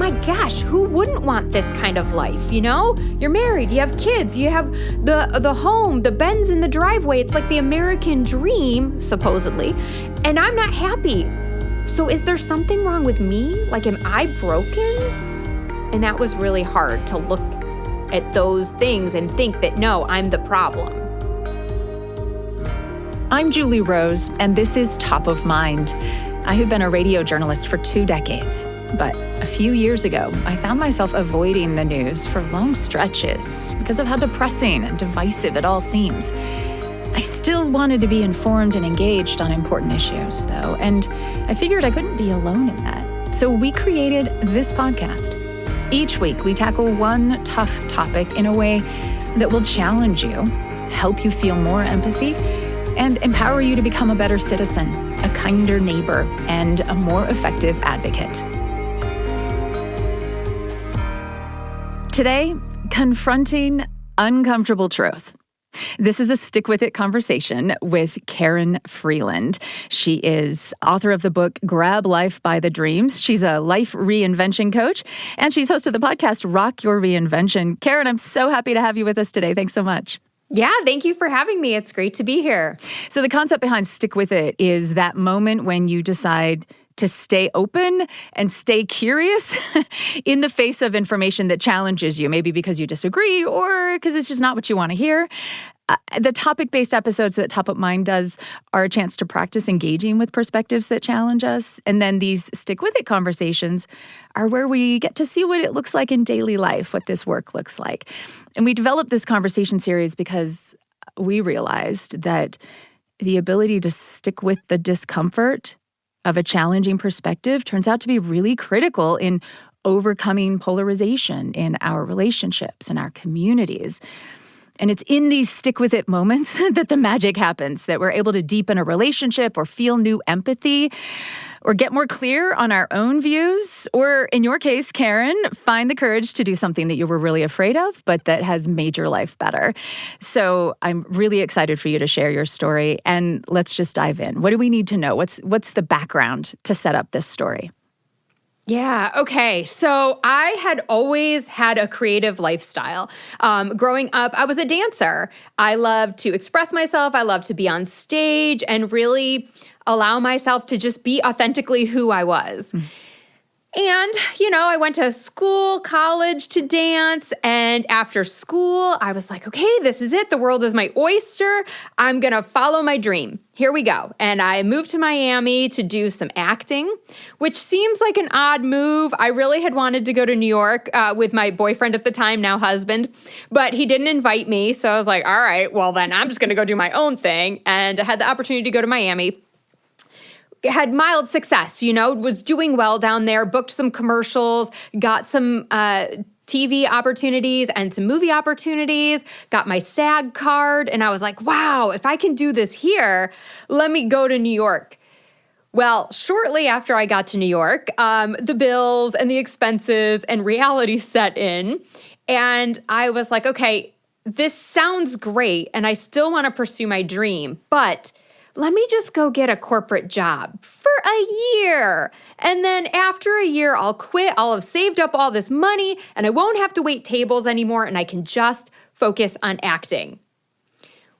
my gosh, who wouldn't want this kind of life, you know? You're married, you have kids, you have the home, the Benz in the driveway. It's like the American dream, supposedly, and I'm not happy. So is there something wrong with me? Like, am I broken? And that was really hard to look at those things and think that, no, I'm the problem. I'm Julie Rose, and this is Top of Mind. I have been a radio journalist for 2 decades, but a few years ago, I found myself avoiding the news for long stretches because of how depressing and divisive it all seems. I still wanted to be informed and engaged on important issues, though, and I figured I couldn't be alone in that. So we created this podcast. Each week, we tackle one tough topic in a way that will challenge you, help you feel more empathy, and empower you to become a better citizen, a kinder neighbor, and a more effective advocate. Today, confronting uncomfortable truth. This is a Stick With It conversation with Karin Freeland. She is author of the book Grab Life by the Dreams. She's a life reinvention coach, and she's host of the podcast Rock Your Reinvention. Karin, I'm so happy to have you with us today. Thanks so much. Yeah, thank you for having me. It's great to be here. So the concept behind Stick With It is that moment when you decide to stay open and stay curious in the face of information that challenges you, maybe because you disagree or because it's just not what you want to hear. The topic-based episodes that Top of Mind does are a chance to practice engaging with perspectives that challenge us. And then these Stick With It conversations are where we get to see what it looks like in daily life, what this work looks like. And we developed this conversation series because we realized that the ability to stick with the discomfort of a challenging perspective turns out to be really critical in overcoming polarization in our relationships and our communities. And it's in these stick with it moments that the magic happens, that we're able to deepen a relationship or feel new empathy or get more clear on our own views. Or in your case, Karin, find the courage to do something that you were really afraid of, but that has made your life better. So I'm really excited for you to share your story. And let's just dive in. What do we need to know? What's the background to set up this story? Yeah, okay. So I had always had a creative lifestyle. Growing up, I was a dancer. I loved to express myself. I loved to be on stage and really allow myself to just be authentically who I was. And, I went to school, college to dance. And after school, I was like, okay, this is it. The world is my oyster. I'm going to follow my dream. Here we go. And I moved to Miami to do some acting, which seems like an odd move. I really had wanted to go to New York with my boyfriend at the time, now husband, but he didn't invite me. So I was like, all right, well, then I'm just going to go do my own thing. And I had the opportunity to go to Miami. Had mild success, was doing well down there, booked some commercials, got some TV opportunities and some movie opportunities, got my SAG card, and I was like, wow, if I can do this here, let me go to New York. Well, shortly after I got to New York, the bills and the expenses and reality set in, and I was like, okay, this sounds great, and I still want to pursue my dream, but let me just go get a corporate job for a year. And then after a year, I'll quit. I'll have saved up all this money and I won't have to wait tables anymore and I can just focus on acting.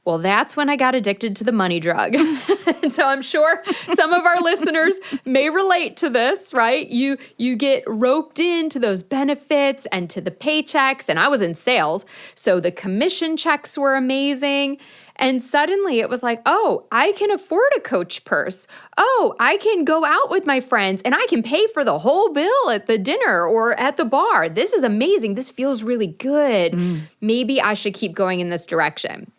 Well, that's when I got addicted to the money drug. And so I'm sure some of our listeners may relate to this, right? You get roped into those benefits and to the paychecks. And I was in sales, so the commission checks were amazing. And suddenly it was like, oh, I can afford a Coach purse. Oh, I can go out with my friends and I can pay for the whole bill at the dinner or at the bar. This is amazing. This feels really good. Maybe I should keep going in this direction.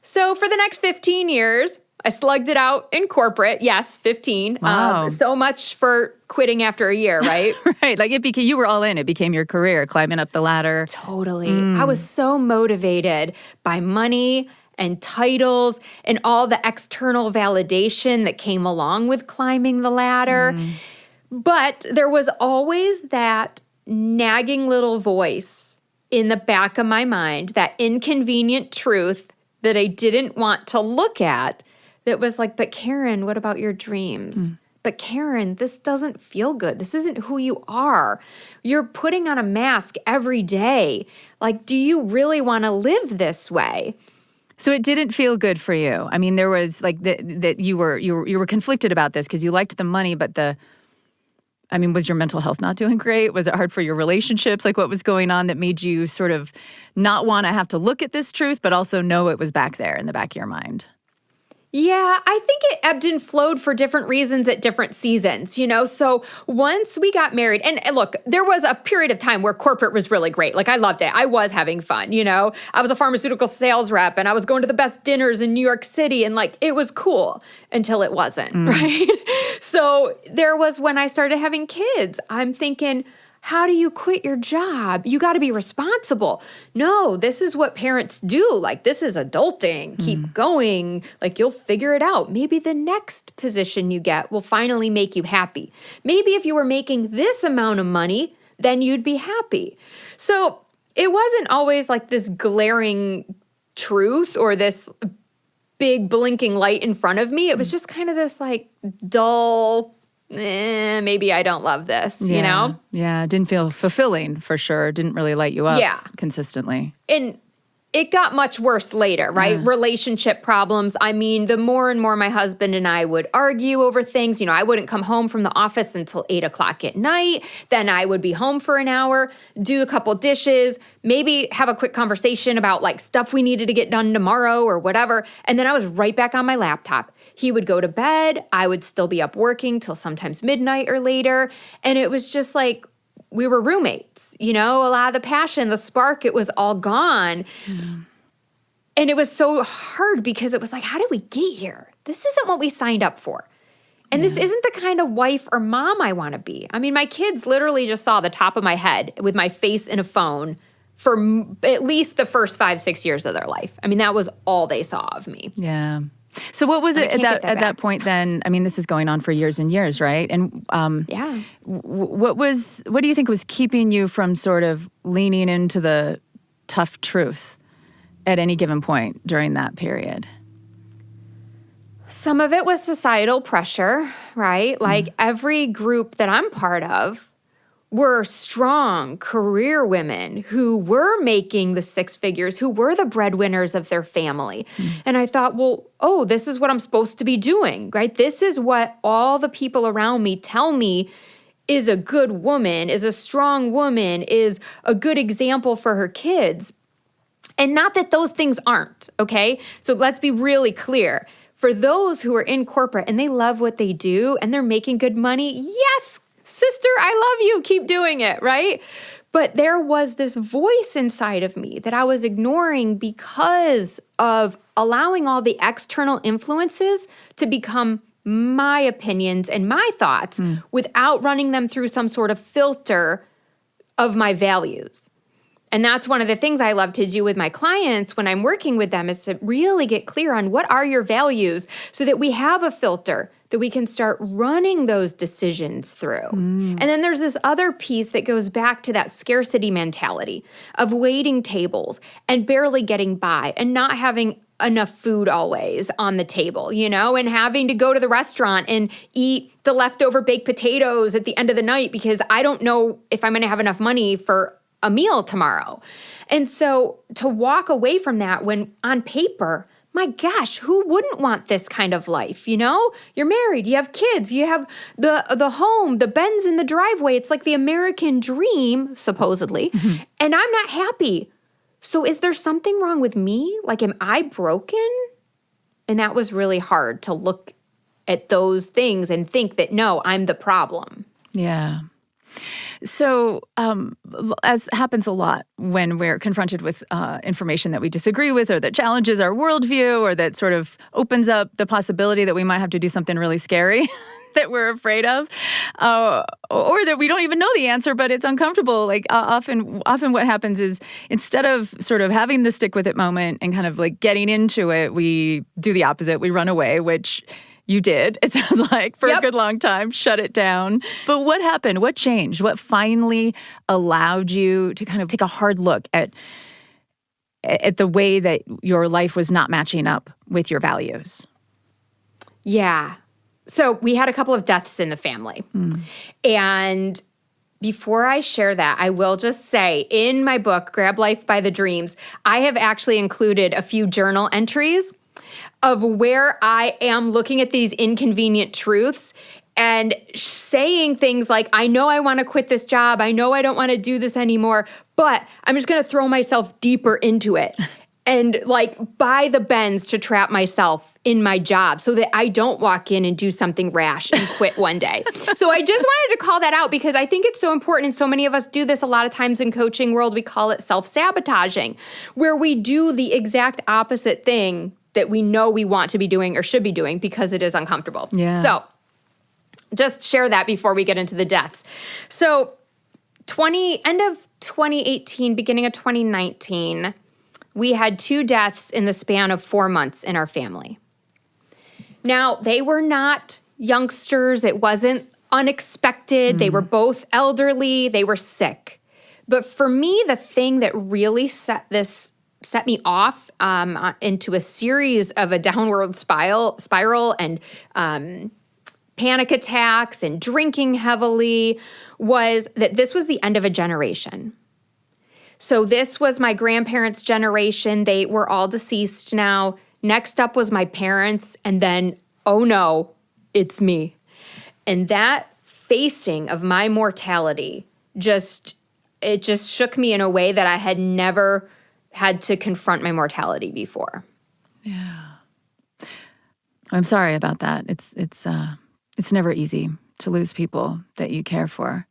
So for the next 15 years, I slugged it out in corporate. Yes, 15. Wow. So much for quitting after a year, right? Right. Like you were all in. It became your career, climbing up the ladder. Totally. I was so motivated by money and titles and all the external validation that came along with climbing the ladder. But there was always that nagging little voice in the back of my mind, that inconvenient truth that I didn't want to look at, that was like, but Karin, what about your dreams? but Karin, this doesn't feel good. This isn't who you are. You're putting on a mask every day. Like, do you really want to live this way? So it didn't feel good for you. I mean, there was like that you were conflicted about this because you liked the money, but was your mental health not doing great? Was it hard for your relationships? Like, what was going on that made you sort of not want to have to look at this truth, but also know it was back there in the back of your mind? Yeah, I think it ebbed and flowed for different reasons at different seasons, So once we got married, and look, there was a period of time where corporate was really great. Like, I loved it. I was having fun, I was a pharmaceutical sales rep and I was going to the best dinners in New York City, and like, it was cool until it wasn't, right? So there was when I started having kids, I'm thinking, how do you quit your job? You got to be responsible. No, this is what parents do. Like, this is adulting. Keep going. Like, you'll figure it out. Maybe the next position you get will finally make you happy. Maybe if you were making this amount of money, then you'd be happy. So it wasn't always like this glaring truth or this big blinking light in front of me. It was just kind of this like dull, maybe I don't love this, Yeah, it didn't feel fulfilling for sure. Didn't really light you up consistently. And it got much worse later, right? Relationship problems. I mean, the more and more my husband and I would argue over things, I wouldn't come home from the office until 8 o'clock at night. Then I would be home for an hour, do a couple dishes, maybe have a quick conversation about like stuff we needed to get done tomorrow or whatever. And then I was right back on my laptop. He would go to bed. I would still be up working till sometimes midnight or later. And it was just like we were roommates, a lot of the passion, the spark, it was all gone. And it was so hard because it was like, how did we get here? This isn't what we signed up for. And this isn't the kind of wife or mom I want to be. I mean, my kids literally just saw the top of my head with my face in a phone for at least the first 5-6 years of their life. I mean, that was all they saw of me. Yeah. So what was it at that point then? I mean, this is going on for years and years, right? And what do you think was keeping you from sort of leaning into the tough truth at any given point during that period? Some of it was societal pressure, right? Like every group that I'm part of were strong career women who were making the six figures, who were the breadwinners of their family. And I thought, well, this is what I'm supposed to be doing, right? This is what all the people around me tell me is a good woman, is a strong woman, is a good example for her kids. And not that those things aren't, okay? So let's be really clear. For those who are in corporate and they love what they do and they're making good money, yes, sister, I love you. Keep doing it, right? But there was this voice inside of me that I was ignoring because of allowing all the external influences to become my opinions and my thoughts without running them through some sort of filter of my values. And that's one of the things I love to do with my clients when I'm working with them is to really get clear on what are your values so that we have a filter that we can start running those decisions through. And then there's this other piece that goes back to that scarcity mentality of waiting tables and barely getting by and not having enough food always on the table, and having to go to the restaurant and eat the leftover baked potatoes at the end of the night because I don't know if I'm going to have enough money for a meal tomorrow. And so to walk away from that when on paper, my gosh, who wouldn't want this kind of life? You're married, you have kids, you have the home, the Benz in the driveway. It's like the American dream, supposedly. And I'm not happy. So is there something wrong with me? Like, am I broken? And that was really hard to look at those things and think that, no, I'm the problem. Yeah. So, as happens a lot when we're confronted with information that we disagree with or that challenges our worldview or that sort of opens up the possibility that we might have to do something really scary that we're afraid of, or that we don't even know the answer, but it's uncomfortable. Like often what happens is instead of sort of having the stick with it moment and kind of like getting into it, we do the opposite. We run away, which you did, it sounds like, for a good long time, shut it down. But what happened? What changed? What finally allowed you to kind of take a hard look at the way that your life was not matching up with your values? Yeah. So we had a couple of deaths in the family. And before I share that, I will just say in my book, Grab Life by the Dreams, I have actually included a few journal entries of where I am looking at these inconvenient truths and saying things like, I know I want to quit this job. I know I don't want to do this anymore, but I'm just going to throw myself deeper into it and like buy the Benz to trap myself in my job so that I don't walk in and do something rash and quit one day. So I just wanted to call that out because I think it's so important. And so many of us do this a lot of times in coaching world. We call it self-sabotaging, where we do the exact opposite thing that we know we want to be doing or should be doing because it is uncomfortable. Yeah. So just share that before we get into the deaths. So end of 2018, beginning of 2019, we had 2 deaths in the span of 4 months in our family. Now, they were not youngsters. It wasn't unexpected. They were both elderly. They were sick. But for me, the thing that really set me off into a series of a downward spiral and panic attacks and drinking heavily was that this was the end of a generation. So this was my grandparents' generation. They were all deceased now. Next up was my parents. And then, oh no, it's me. And that facing of my mortality it just shook me in a way that I had never had to confront my mortality before. Yeah. I'm sorry about that. It's never easy to lose people that you care for.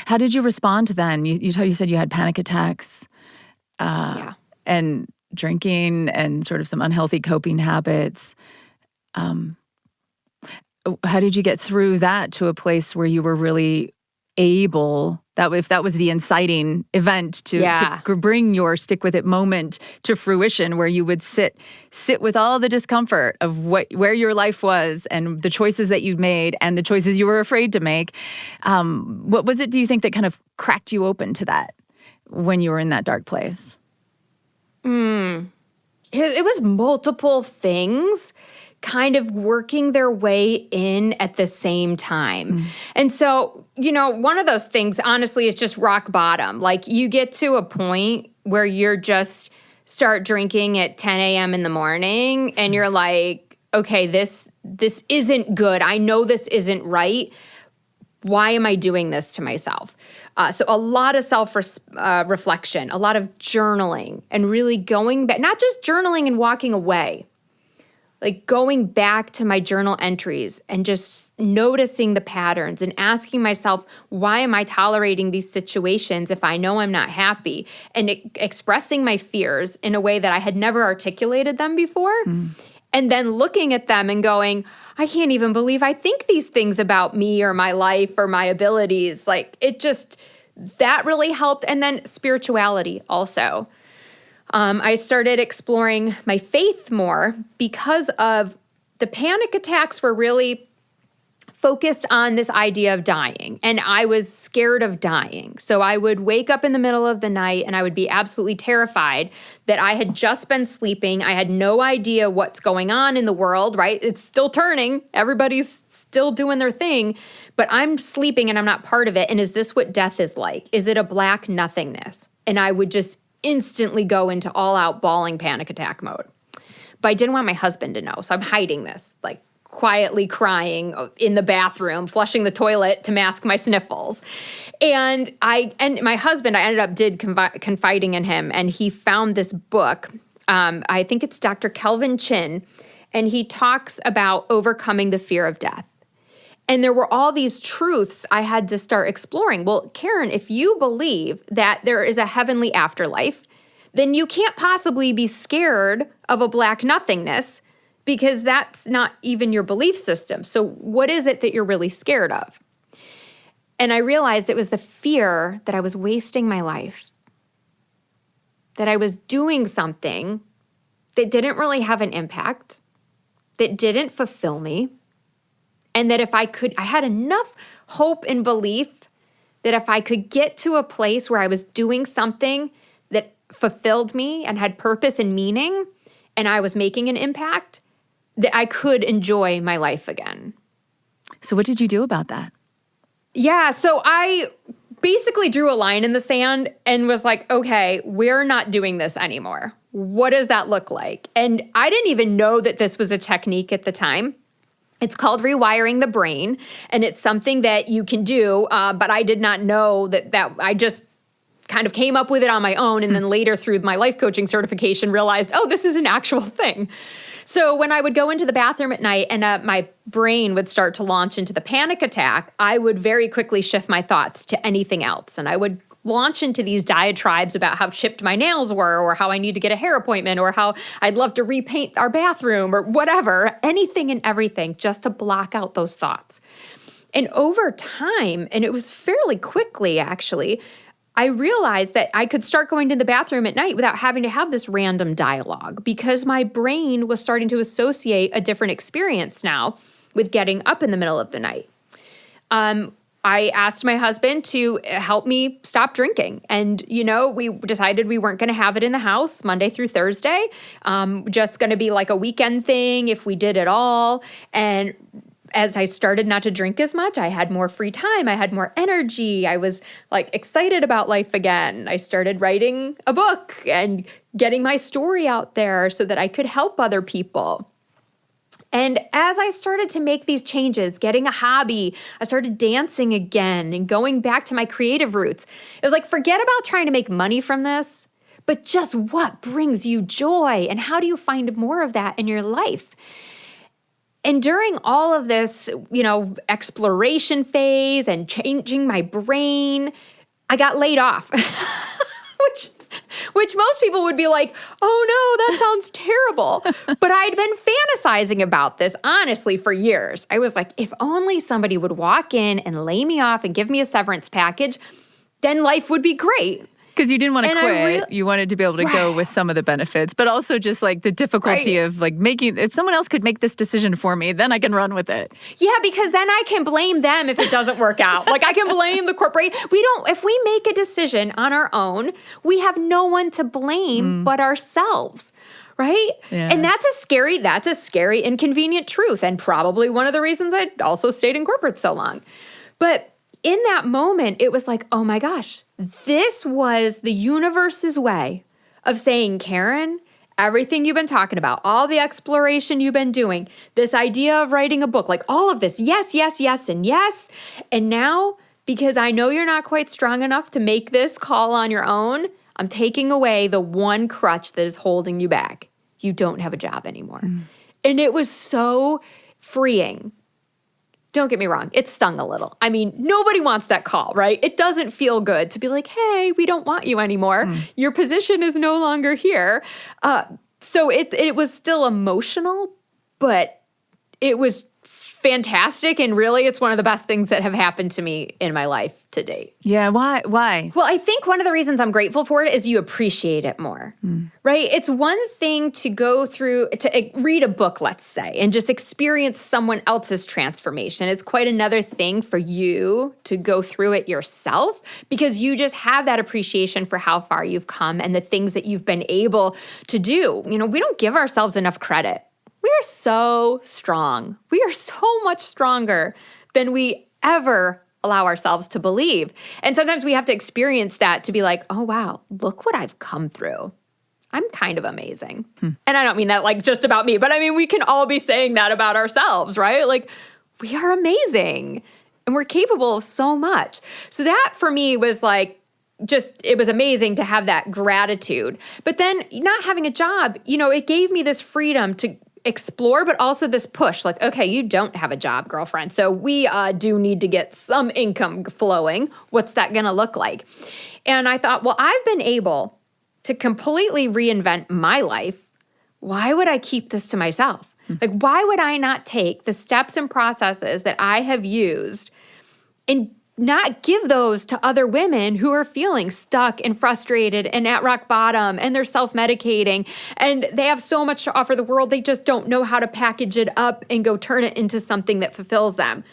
How did you respond then? You said you had panic attacks, and drinking, and sort of some unhealthy coping habits. How did you get through that to a place where you were really able? If that was the inciting event to bring your stick with it moment to fruition, where you would sit with all the discomfort of where your life was and the choices that you'd made and the choices you were afraid to make. What was it, do you think, that kind of cracked you open to that when you were in that dark place? It was multiple things kind of working their way in at the same time. And so, one of those things, honestly, is just rock bottom. Like, you get to a point where you're just start drinking at 10 a.m. in the morning and you're like, okay, this isn't good. I know this isn't right. Why am I doing this to myself? So a lot of self-reflection, a lot of journaling, and really going back, not just journaling and walking away, like going back to my journal entries and just noticing the patterns and asking myself, why am I tolerating these situations if I know I'm not happy? And expressing my fears in a way that I had never articulated them before. And then looking at them and going, I can't even believe I think these things about me or my life or my abilities. Like, that really helped. And then spirituality also. I started exploring my faith more because of the panic attacks were really focused on this idea of dying. And I was scared of dying. So I would wake up in the middle of the night and I would be absolutely terrified that I had just been sleeping. I had no idea what's going on in the world, right? It's still turning. Everybody's still doing their thing. But I'm sleeping and I'm not part of it. And is this what death is like? Is it a black nothingness? And I would just instantly go into all-out bawling panic attack mode. But I didn't want my husband to know, so I'm hiding this, like quietly crying in the bathroom, flushing the toilet to mask my sniffles. And my husband, I ended up confiding in him, and he found this book. I think it's Dr. Kelvin Chin, and he talks about overcoming the fear of death. And there were all these truths I had to start exploring. Well, Karin, if you believe that there is a heavenly afterlife, then you can't possibly be scared of a black nothingness because that's not even your belief system. So what is it that you're really scared of? And I realized it was the fear that I was wasting my life, that I was doing something that didn't really have an impact, that didn't fulfill me. And that if I had enough hope and belief that if I could get to a place where I was doing something that fulfilled me and had purpose and meaning, and I was making an impact, that I could enjoy my life again. So what did you do about that? Yeah, so I basically drew a line in the sand and was like, okay, we're not doing this anymore. What does that look like? And I didn't even know that this was a technique at the time. It's called Rewiring the Brain, and it's something that you can do, but I did not know that I just kind of came up with it on my own, and then later through my life coaching certification realized, oh, this is an actual thing. So when I would go into the bathroom at night and my brain would start to launch into the panic attack, I would very quickly shift my thoughts to anything else. And I would launch into these diatribes about how chipped my nails were, or how I need to get a hair appointment, or how I'd love to repaint our bathroom, or whatever, anything and everything, just to block out those thoughts. And over time, and it was fairly quickly actually, I realized that I could start going to the bathroom at night without having to have this random dialogue, because my brain was starting to associate a different experience now with getting up in the middle of the night. I asked my husband to help me stop drinking. And, we decided we weren't going to have it in the house Monday through Thursday, just going to be like a weekend thing if we did at all. And as I started not to drink as much, I had more free time. I had more energy. I was excited about life again. I started writing a book and getting my story out there so that I could help other people. And as I started to make these changes, getting a hobby, I started dancing again and going back to my creative roots. It was forget about trying to make money from this, but just what brings you joy, and how do you find more of that in your life? And during all of this, exploration phase and changing my brain, I got laid off, which most people would be like, oh no, that sounds terrible. But I'd been fantasizing about this, honestly, for years. I was like, if only somebody would walk in and lay me off and give me a severance package, then life would be great. Because you didn't want to quit. You wanted to be able to go with some of the benefits, but also just the difficulty of making, if someone else could make this decision for me, then I can run with it. Yeah, because then I can blame them if it doesn't work out. I can blame the corporate. If we make a decision on our own, we have no one to blame but ourselves. Right? Yeah. And that's a scary, inconvenient truth. And probably one of the reasons I also stayed in corporate so long. But in that moment, it was oh my gosh, this was the universe's way of saying, Karin, everything you've been talking about, all the exploration you've been doing, this idea of writing a book, all of this, yes, yes, yes, and yes. And now, because I know you're not quite strong enough to make this call on your own, I'm taking away the one crutch that is holding you back. You don't have a job anymore. And it was so freeing. Don't get me wrong, it stung a little. I mean, nobody wants that call, right? It doesn't feel good to be like, hey, we don't want you anymore. Your position is no longer here. So it was still emotional, but it was fantastic. And really, it's one of the best things that have happened to me in my life to date. Yeah, why? Well, I think one of the reasons I'm grateful for it is you appreciate it more, right? It's one thing to go through, to read a book, let's say, and just experience someone else's transformation. It's quite another thing for you to go through it yourself, because you just have that appreciation for how far you've come and the things that you've been able to do. We don't give ourselves enough credit. We are so strong. We are so much stronger than we ever allow ourselves to believe. And sometimes we have to experience that to be like, oh, wow, look what I've come through. I'm kind of amazing. And I don't mean that just about me, but I mean, we can all be saying that about ourselves, right? We are amazing and we're capable of so much. So that for me was it was amazing to have that gratitude. But then not having a job, it gave me this freedom to explore, but also this push, okay, you don't have a job, girlfriend. So we do need to get some income flowing. What's that going to look like? And I thought, well, I've been able to completely reinvent my life. Why would I keep this to myself? Why would I not take the steps and processes that I have used and not give those to other women who are feeling stuck and frustrated and at rock bottom, and they're self-medicating and they have so much to offer the world, they just don't know how to package it up and go turn it into something that fulfills them.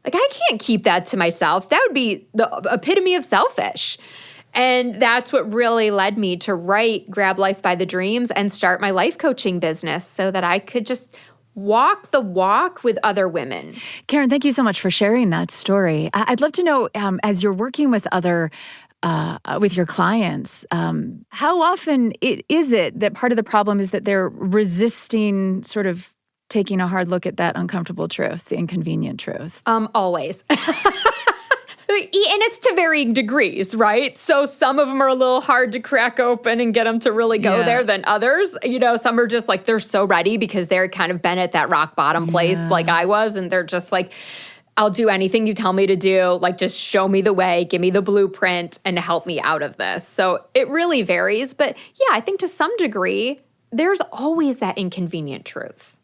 I can't keep that to myself. That would be the epitome of selfish. And that's what really led me to write Grab Life by the Dreams and start my life coaching business, so that I could just walk the walk with other women. Karin, thank you so much for sharing that story. I'd love to know, as you're working with with your clients, how often is it that part of the problem is that they're resisting sort of taking a hard look at that uncomfortable truth, the inconvenient truth? Always. And it's to varying degrees, right? So some of them are a little hard to crack open and get them to really go there than others. Some are just like, they're so ready because they're kind of been at that rock bottom place like I was. And they're just like, I'll do anything you tell me to do. Like, just show me the way, give me the blueprint and help me out of this. So it really varies. But yeah, I think to some degree, there's always that inconvenient truth.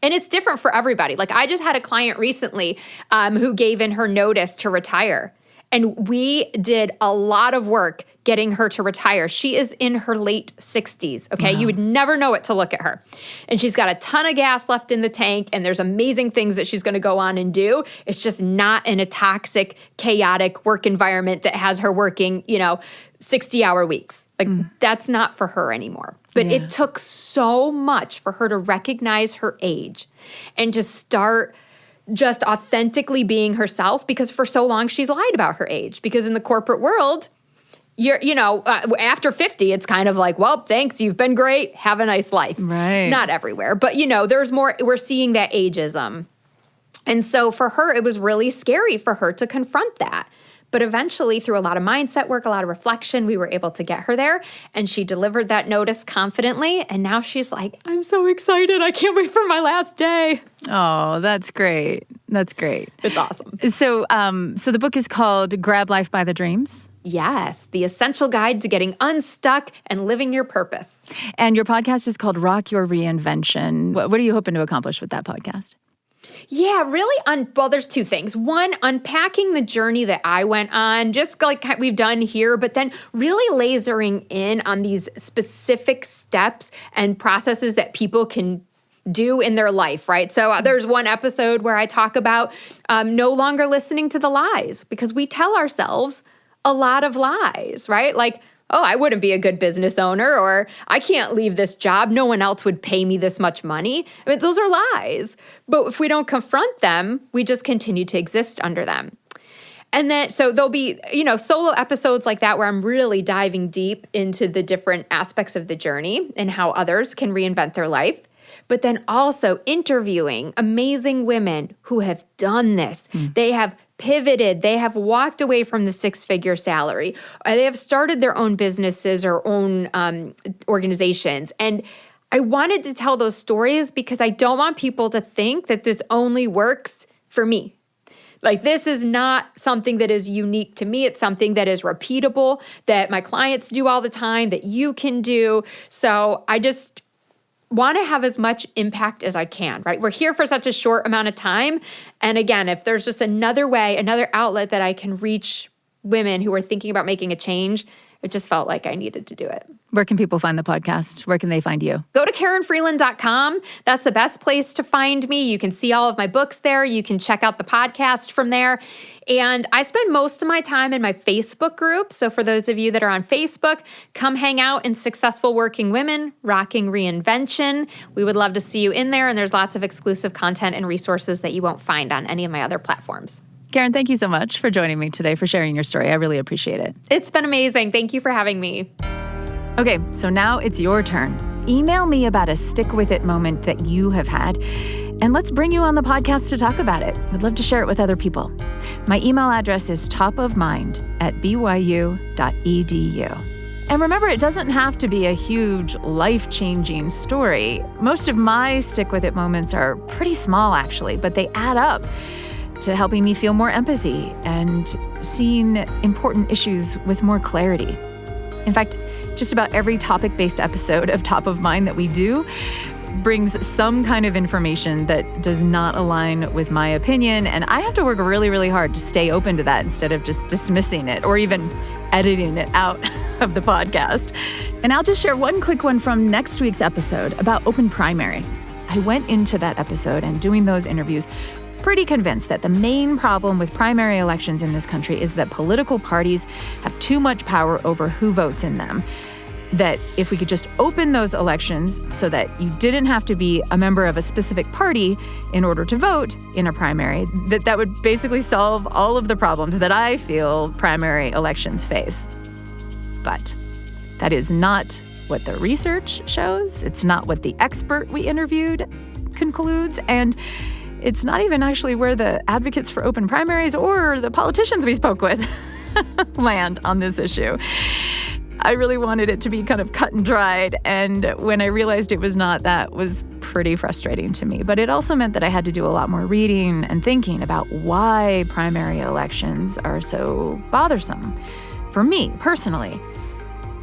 And it's different for everybody. Like, I just had a client recently who gave in her notice to retire. And we did a lot of work getting her to retire. She is in her late 60s, okay? Wow. You would never know it to look at her. And she's got a ton of gas left in the tank, and there's amazing things that she's gonna go on and do. It's just not in a toxic, chaotic work environment that has her working, 60-hour weeks. Like, that's not for her anymore. But it took so much for her to recognize her age and to start just authentically being herself, because for so long she's lied about her age. Because in the corporate world, after 50, it's kind of like, well, thanks, you've been great, have a nice life. Right. Not everywhere, but there's more, we're seeing that ageism. And so for her, it was really scary for her to confront that. But eventually, through a lot of mindset work, a lot of reflection, we were able to get her there. And she delivered that notice confidently. And now she's like, I'm so excited. I can't wait for my last day. Oh, that's great. That's great. It's awesome. So the book is called Grab Life by the Dreams. Yes, the essential guide to getting unstuck and living your purpose. And your podcast is called Rock Your Reinvention. What are you hoping to accomplish with that podcast? Yeah, really, there's two things. One, unpacking the journey that I went on, just like we've done here, but then really lasering in on these specific steps and processes that people can do in their life, right? So there's one episode where I talk about no longer listening to the lies, because we tell ourselves a lot of lies, right? Like, oh, I wouldn't be a good business owner, or I can't leave this job. No one else would pay me this much money. I mean, those are lies. But if we don't confront them, we just continue to exist under them. And then, so there'll be, solo episodes like that where I'm really diving deep into the different aspects of the journey and how others can reinvent their life. But then also interviewing amazing women who have done this. They have pivoted. They have walked away from the six-figure salary. They have started their own businesses or own organizations. And I wanted to tell those stories because I don't want people to think that this only works for me. Like, this is not something that is unique to me. It's something that is repeatable, that my clients do all the time, that you can do. So I just want to have as much impact as I can, right? We're here for such a short amount of time. And again, if there's just another way, another outlet that I can reach women who are thinking about making a change, it just felt like I needed to do it. Where can people find the podcast? Where can they find you? Go to KarinFreeland.com. That's the best place to find me. You can see all of my books there. You can check out the podcast from there. And I spend most of my time in my Facebook group. So for those of you that are on Facebook, come hang out in Successful Working Women, Rocking Reinvention. We would love to see you in there. And there's lots of exclusive content and resources that you won't find on any of my other platforms. Karin, thank you so much for joining me today, for sharing your story. I really appreciate it. It's been amazing. Thank you for having me. Okay, so now it's your turn. Email me about a stick with it moment that you have had, and let's bring you on the podcast to talk about it. I'd love to share it with other people. My email address is topofmind@byu.edu. And remember, it doesn't have to be a huge, life-changing story. Most of my stick with it moments are pretty small, actually, but they add up to helping me feel more empathy and seeing important issues with more clarity. In fact, just about every topic-based episode of Top of Mind that we do brings some kind of information that does not align with my opinion, and I have to work really, really hard to stay open to that instead of just dismissing it or even editing it out of the podcast. And I'll just share one quick one from next week's episode about open primaries. I went into that episode and doing those interviews pretty convinced that the main problem with primary elections in this country is that political parties have too much power over who votes in them. that if we could just open those elections so that you didn't have to be a member of a specific party in order to vote in a primary, that would basically solve all of the problems that I feel primary elections face. But that is not what the research shows. It's not what the expert we interviewed concludes. And it's not even actually where the advocates for open primaries or the politicians we spoke with land on this issue. I really wanted it to be kind of cut and dried, and when I realized it was not, that was pretty frustrating to me. But it also meant that I had to do a lot more reading and thinking about why primary elections are so bothersome for me personally.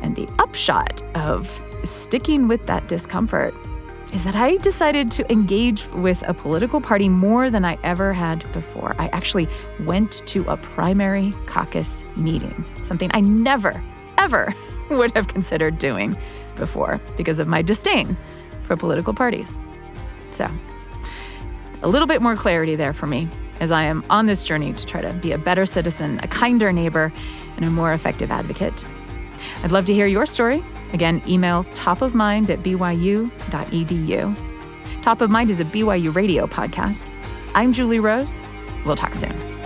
And the upshot of sticking with that discomfort is that I decided to engage with a political party more than I ever had before. I actually went to a primary caucus meeting, something I never, ever would have considered doing before because of my disdain for political parties. So, a little bit more clarity there for me as I am on this journey to try to be a better citizen, a kinder neighbor, and a more effective advocate. I'd love to hear your story. Again, email topofmind@byu.edu. Top of Mind is a BYU radio podcast. I'm Julie Rose. We'll talk soon.